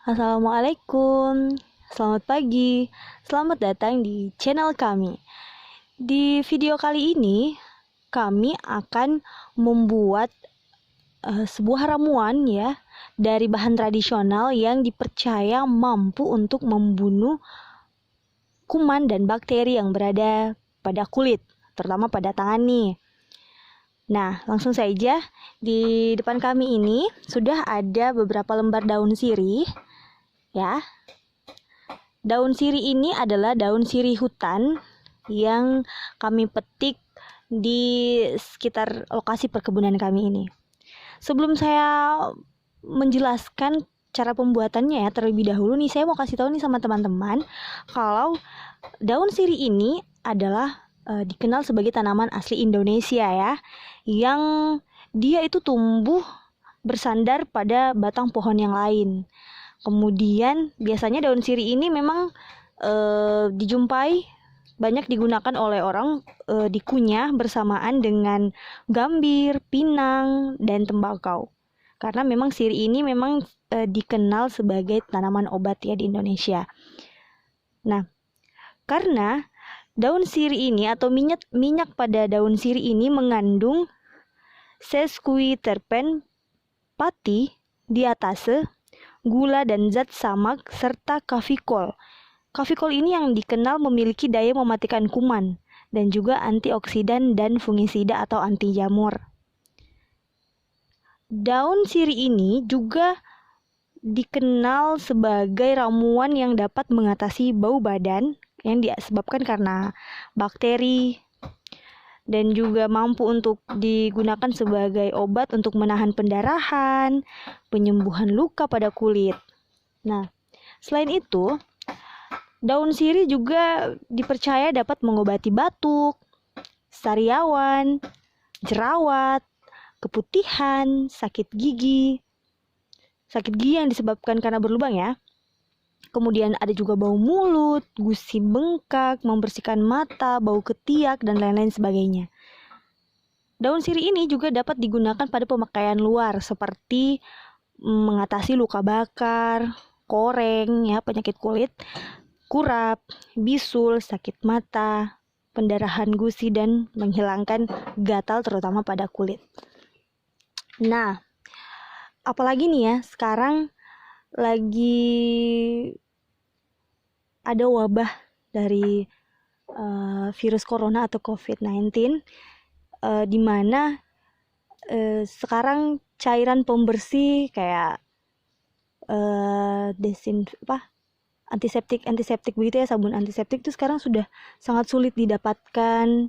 Assalamualaikum, selamat pagi, selamat datang di channel kami. Di video kali ini, kami akan membuat sebuah ramuan ya dari bahan tradisional yang dipercaya mampu untuk membunuh kuman dan bakteri yang berada pada kulit, terutama pada tangan nih. Nah, langsung saja di depan kami ini sudah ada beberapa lembar daun sirih ya. Daun sirih ini adalah daun sirih hutan yang kami petik di sekitar lokasi perkebunan kami ini. Sebelum saya menjelaskan cara pembuatannya ya, terlebih dahulu nih saya mau kasih tahu nih sama teman-teman kalau daun sirih ini adalah dikenal sebagai tanaman asli Indonesia ya, yang dia itu tumbuh bersandar pada batang pohon yang lain. Kemudian biasanya daun sirih ini memang dijumpai banyak digunakan oleh orang dikunyah bersamaan dengan gambir, pinang, dan tembakau. Karena memang sirih ini memang dikenal sebagai tanaman obat ya di Indonesia. Nah, karena daun sirih ini atau minyak pada daun sirih ini mengandung sesquiterpen, pati, diatase, gula dan zat samak, serta kafikol. Kafikol ini yang dikenal memiliki daya mematikan kuman dan juga antioksidan dan fungisida atau anti jamur. Daun sirih ini juga dikenal sebagai ramuan yang dapat mengatasi bau badan yang disebabkan karena bakteri dan juga mampu untuk digunakan sebagai obat untuk menahan pendarahan, penyembuhan luka pada kulit. Nah, selain itu, daun sirih juga dipercaya dapat mengobati batuk, sariawan, jerawat, keputihan, sakit gigi yang disebabkan karena berlubang ya. Kemudian ada juga bau mulut, gusi bengkak, membersihkan mata, bau ketiak, dan lain-lain sebagainya. Daun sirih ini juga dapat digunakan pada pemakaian luar seperti mengatasi luka bakar, koreng, ya, penyakit kulit, kurap, bisul, sakit mata, pendarahan gusi, dan menghilangkan gatal terutama pada kulit. Nah, apalagi nih ya, sekarang lagi ada wabah dari virus corona atau COVID-19 di mana sekarang cairan pembersih kayak antiseptik begitu ya, sabun antiseptik itu sekarang sudah sangat sulit didapatkan,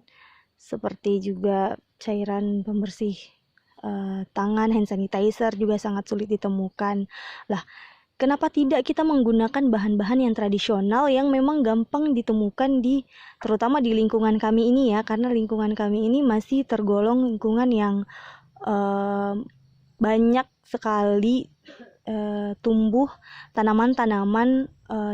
seperti juga cairan pembersih tangan, hand sanitizer juga sangat sulit ditemukan. Lah, kenapa tidak kita menggunakan bahan-bahan yang tradisional yang memang gampang ditemukan terutama di lingkungan kami ini ya, karena lingkungan kami ini masih tergolong lingkungan yang banyak sekali tumbuh tanaman-tanaman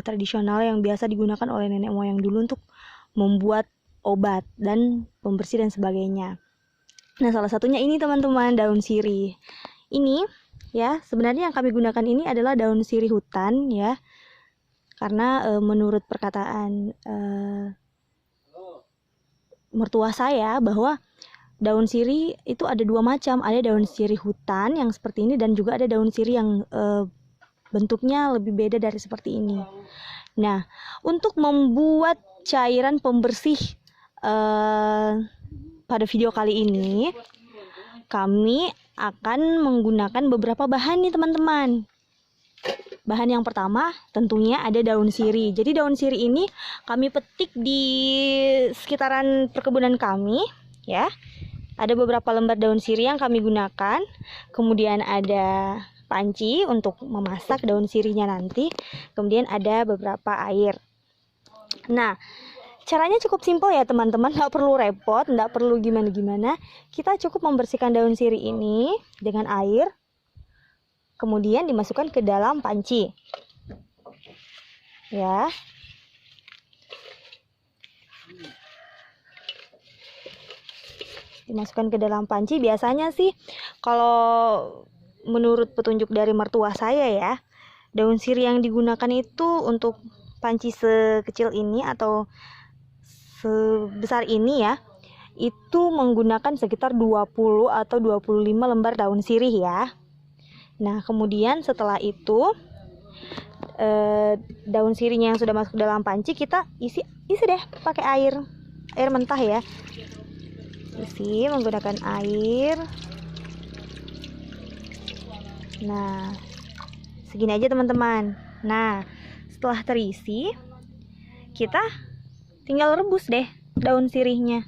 tradisional yang biasa digunakan oleh nenek moyang dulu untuk membuat obat dan pembersih dan sebagainya. Nah, salah satunya ini teman-teman, daun sirih. Ini ya, sebenarnya yang kami gunakan ini adalah daun sirih hutan ya. Karena menurut perkataan mertua saya bahwa daun sirih itu ada dua macam, ada daun sirih hutan yang seperti ini dan juga ada daun sirih yang bentuknya lebih beda dari seperti ini. Nah, untuk membuat cairan pembersih pada video kali ini, kami akan menggunakan beberapa bahan nih teman-teman. Bahan yang pertama tentunya ada daun sirih. Jadi daun sirih ini kami petik di sekitaran perkebunan kami ya. Ada beberapa lembar daun sirih yang kami gunakan. Kemudian ada panci untuk memasak daun sirihnya nanti. Kemudian ada beberapa air. Nah, caranya cukup simpel ya teman-teman, nggak perlu repot, nggak perlu gimana-gimana. Kita cukup membersihkan daun sirih ini dengan air, kemudian dimasukkan ke dalam panci. Ya. Dimasukkan ke dalam panci. Biasanya sih kalau menurut petunjuk dari mertua saya ya, daun sirih yang digunakan itu untuk panci sekecil ini atau sebesar ini ya, itu menggunakan sekitar 20 atau 25 lembar daun sirih ya. Nah, kemudian setelah itu daun sirihnya yang sudah masuk dalam panci kita isi deh pakai air mentah ya. Isi menggunakan air. Nah, segini aja teman-teman. Nah, setelah terisi, kita tinggal rebus deh daun sirihnya.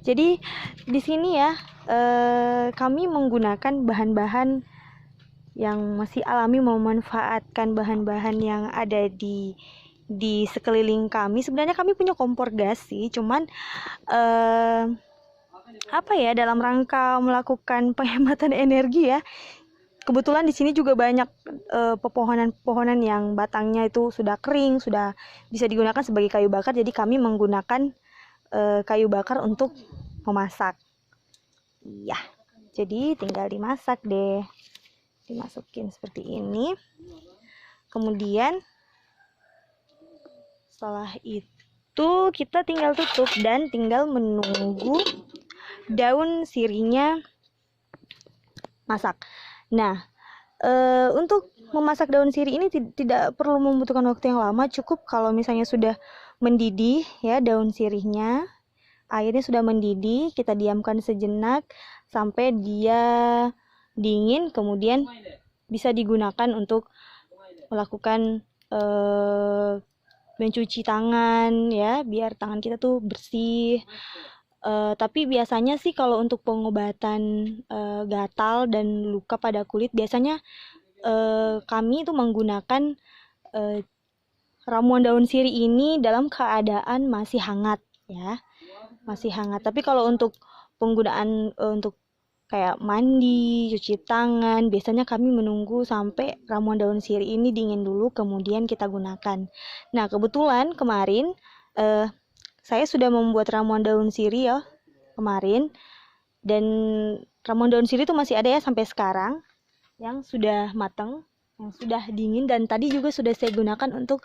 Jadi di sini ya, kami menggunakan bahan-bahan yang masih alami, memanfaatkan bahan-bahan yang ada di sekeliling kami. Sebenarnya kami punya kompor gas sih, cuman dalam rangka melakukan penghematan energi ya. Kebetulan di sini juga banyak pepohonan yang batangnya itu sudah kering, sudah bisa digunakan sebagai kayu bakar. Jadi kami menggunakan kayu bakar untuk memasak. Iya, jadi tinggal dimasak deh. Dimasukin seperti ini. Kemudian setelah itu kita tinggal tutup dan tinggal menunggu daun sirihnya masak. Nah, untuk memasak daun sirih ini tidak perlu membutuhkan waktu yang lama. Cukup kalau misalnya sudah mendidih ya daun sirihnya, airnya sudah mendidih, kita diamkan sejenak sampai dia dingin, kemudian bisa digunakan untuk melakukan mencuci tangan ya, biar tangan kita tuh bersih. Tapi biasanya sih kalau untuk pengobatan gatal dan luka pada kulit, biasanya kami itu menggunakan ramuan daun sirih ini dalam keadaan masih hangat ya, masih hangat. Tapi kalau untuk penggunaan untuk kayak mandi, cuci tangan, biasanya kami menunggu sampai ramuan daun sirih ini dingin dulu, kemudian kita gunakan. Nah, kebetulan kemarin saya sudah membuat ramuan daun sirih ya kemarin, dan ramuan daun sirih itu masih ada ya sampai sekarang, yang sudah matang, yang sudah dingin, dan tadi juga sudah saya gunakan untuk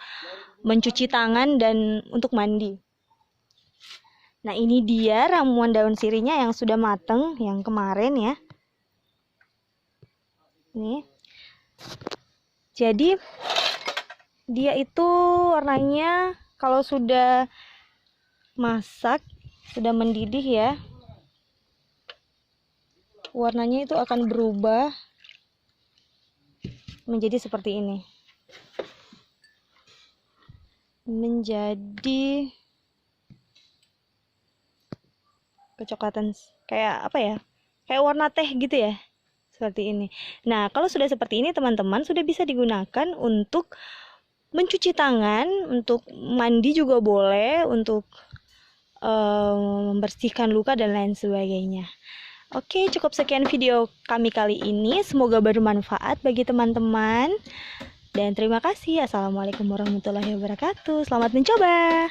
mencuci tangan dan untuk mandi. Nah, ini dia ramuan daun sirihnya yang sudah matang, yang kemarin ya. Nih. Jadi dia itu warnanya kalau sudah masak, sudah mendidih ya, warnanya itu akan berubah menjadi seperti ini. Menjadi kecoklatan, kayak apa ya, kayak warna teh gitu ya, seperti ini. Nah, kalau sudah seperti ini teman-teman, sudah bisa digunakan untuk mencuci tangan, untuk mandi juga boleh, untuk membersihkan luka dan lain sebagainya. Oke, cukup sekian video kami kali ini, semoga bermanfaat bagi teman-teman, dan terima kasih. Assalamualaikum warahmatullahi wabarakatuh. Selamat mencoba.